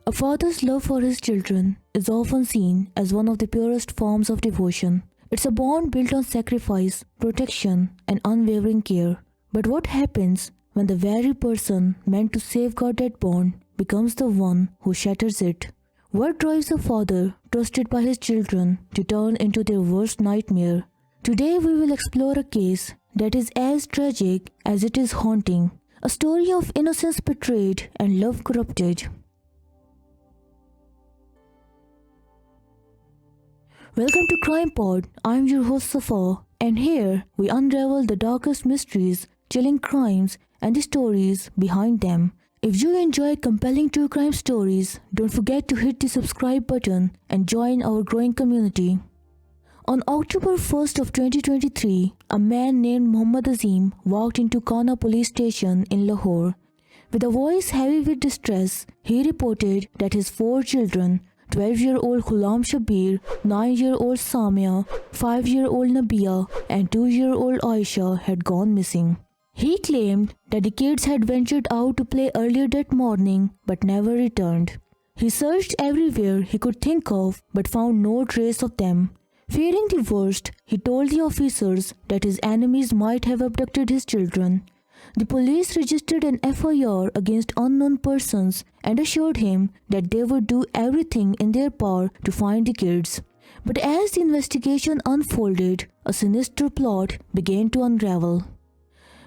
A father's love for his children is often seen as one of the purest forms of devotion. It's a bond built on sacrifice, protection, and unwavering care. But what happens when the very person meant to safeguard that bond becomes the one who shatters it? What drives a father trusted by his children to turn into their worst nightmare? Today we will explore a case that is as tragic as it is haunting, a story of innocence betrayed and love corrupted. Welcome to Crime Pod. I'm your host Safa, and here we unravel the darkest mysteries, chilling crimes, and the stories behind them. If you enjoy compelling true crime stories, don't forget to hit the subscribe button and join our growing community. On October 1st of 2023, a man named Mohammad Azim walked into Kana police station in Lahore. With a voice heavy with distress, he reported that his four children, 12-year-old Ghulam Shabir, 9-year-old Samia, 5-year-old Nabia, and 2-year-old Aisha had gone missing. He claimed that the kids had ventured out to play earlier that morning but never returned. He searched everywhere he could think of but found no trace of them. Fearing the worst, he told the officers that his enemies might have abducted his children. The police registered an FIR against unknown persons and assured him that they would do everything in their power to find the kids. But as the investigation unfolded, a sinister plot began to unravel.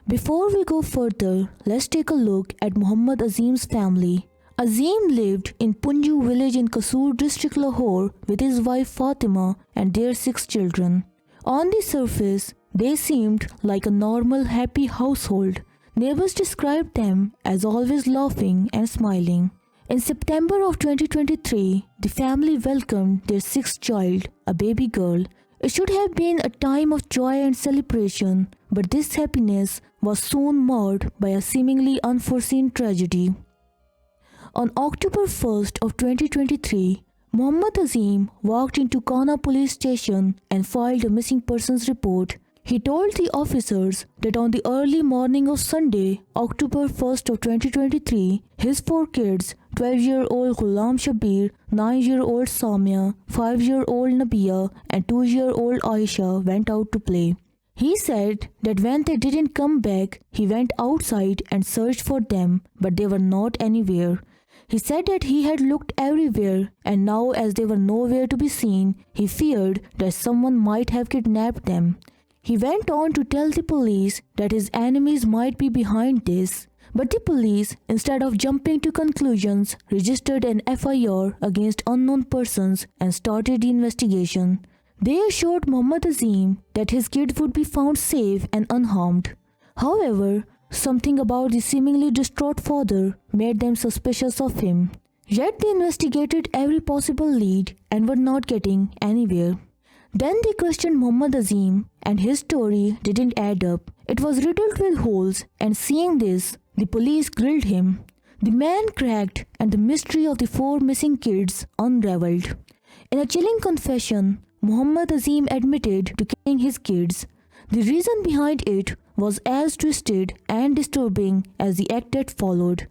Before we go further, let's take a look at Mohammad Azim's family. Azim lived in Punju village in Kasur district Lahore with his wife Fatima and their 6 children. On the surface, they seemed like a normal, happy household. Neighbors described them as always laughing and smiling. In September of 2023, the family welcomed their 6th child, a baby girl. It should have been a time of joy and celebration, but this happiness was soon marred by a seemingly unforeseen tragedy. On October 1st of 2023, Mohammad Azim walked into Kana police station and filed a missing persons report. He told the officers that on the early morning of Sunday, October 1st of 2023, his 4 kids, 12-year-old Ghulam Shabir, 9-year-old Samia, 5-year-old Nabia, and 2-year-old Aisha went out to play. He said that when they didn't come back, he went outside and searched for them, but they were not anywhere. He said that he had looked everywhere, and now as they were nowhere to be seen, he feared that someone might have kidnapped them. He went on to tell the police that his enemies might be behind this, but the police, instead of jumping to conclusions, registered an FIR against unknown persons and started the investigation. They assured Mohammad Azim that his kids would be found safe and unharmed. However, something about the seemingly distraught father made them suspicious of him. Yet they investigated every possible lead and were not getting anywhere. Then they questioned Mohammad Azim, and his story didn't add up. It was riddled with holes, and seeing this, the police grilled him. The man cracked, and the mystery of the 4 missing kids unraveled. In a chilling confession, Mohammad Azim admitted to killing his kids. The reason behind it was as twisted and disturbing as the act that followed.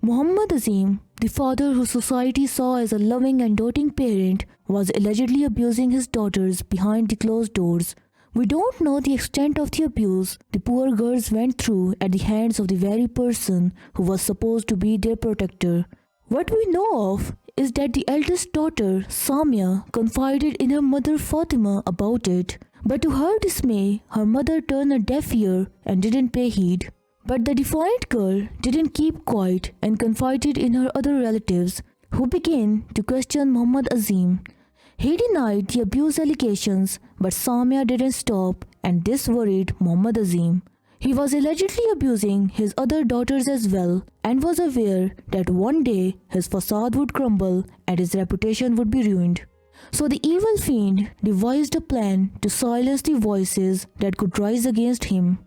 Mohammad Azim, the father who society saw as a loving and doting parent, was allegedly abusing his daughters behind the closed doors. We don't know the extent of the abuse the poor girls went through at the hands of the very person who was supposed to be their protector. What we know of is that the eldest daughter, Samia, confided in her mother Fatima about it. But to her dismay, her mother turned a deaf ear and didn't pay heed. But the defiant girl didn't keep quiet and confided in her other relatives, who began to question Mohammad Azim. He denied the abuse allegations, but Samia didn't stop, and this worried Mohammad Azim. He was allegedly abusing his other daughters as well, and was aware that one day his facade would crumble and his reputation would be ruined. So the evil fiend devised a plan to silence the voices that could rise against him.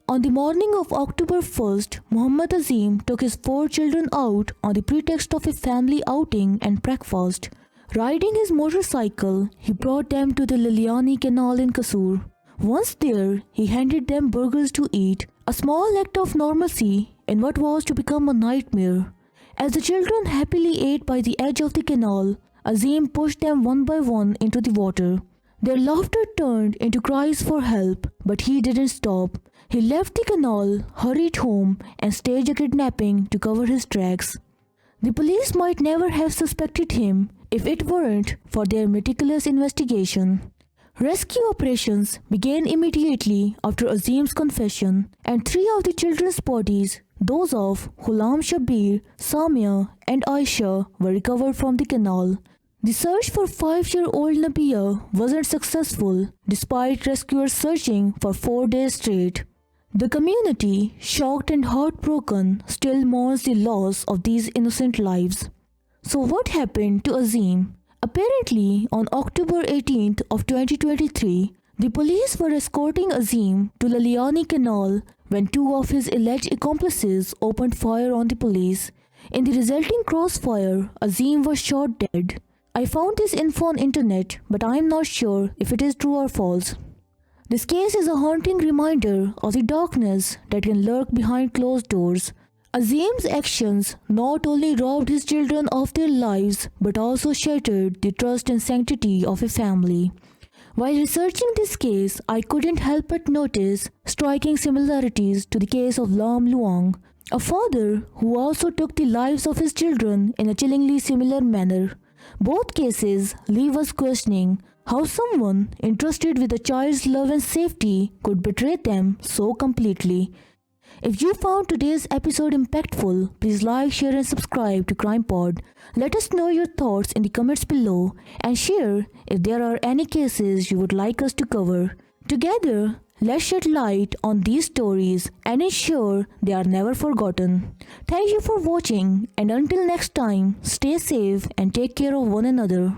On the morning of October 1st, Mohammad Azim took his 4 children out on the pretext of a family outing and breakfast. Riding his motorcycle, he brought them to the Liliani Canal in Kasur. Once there, he handed them burgers to eat, a small act of normalcy in what was to become a nightmare. As the children happily ate by the edge of the canal, Azim pushed them one by one into the water. Their laughter turned into cries for help, but he didn't stop. He left the canal, hurried home, and staged a kidnapping to cover his tracks. The police might never have suspected him if it weren't for their meticulous investigation. Rescue operations began immediately after Azim's confession, and three of the children's bodies, those of Ghulam Shabir, Samia, and Aisha, were recovered from the canal. The search for 5-year-old Nabia wasn't successful despite rescuers searching for 4 days straight. The community, shocked and heartbroken, still mourns the loss of these innocent lives. So what happened to Azim? Apparently, on October 18th of 2023, the police were escorting Azim to Laliani Canal when two of his alleged accomplices opened fire on the police. In the resulting crossfire, Azim was shot dead. I found this info on internet, but I am not sure if it is true or false. This case is a haunting reminder of the darkness that can lurk behind closed doors. Azim's actions not only robbed his children of their lives, but also shattered the trust and sanctity of a family. While researching this case, I couldn't help but notice striking similarities to the case of Lam Luang, a father who also took the lives of his children in a chillingly similar manner. Both cases leave us questioning how someone entrusted with a child's love and safety could betray them so completely. If you found today's episode impactful, please like, share and subscribe to Crime Pod. Let us know your thoughts in the comments below and share if there are any cases you would like us to cover. Together, let's shed light on these stories and ensure they are never forgotten. Thank you for watching, and until next time, stay safe and take care of one another.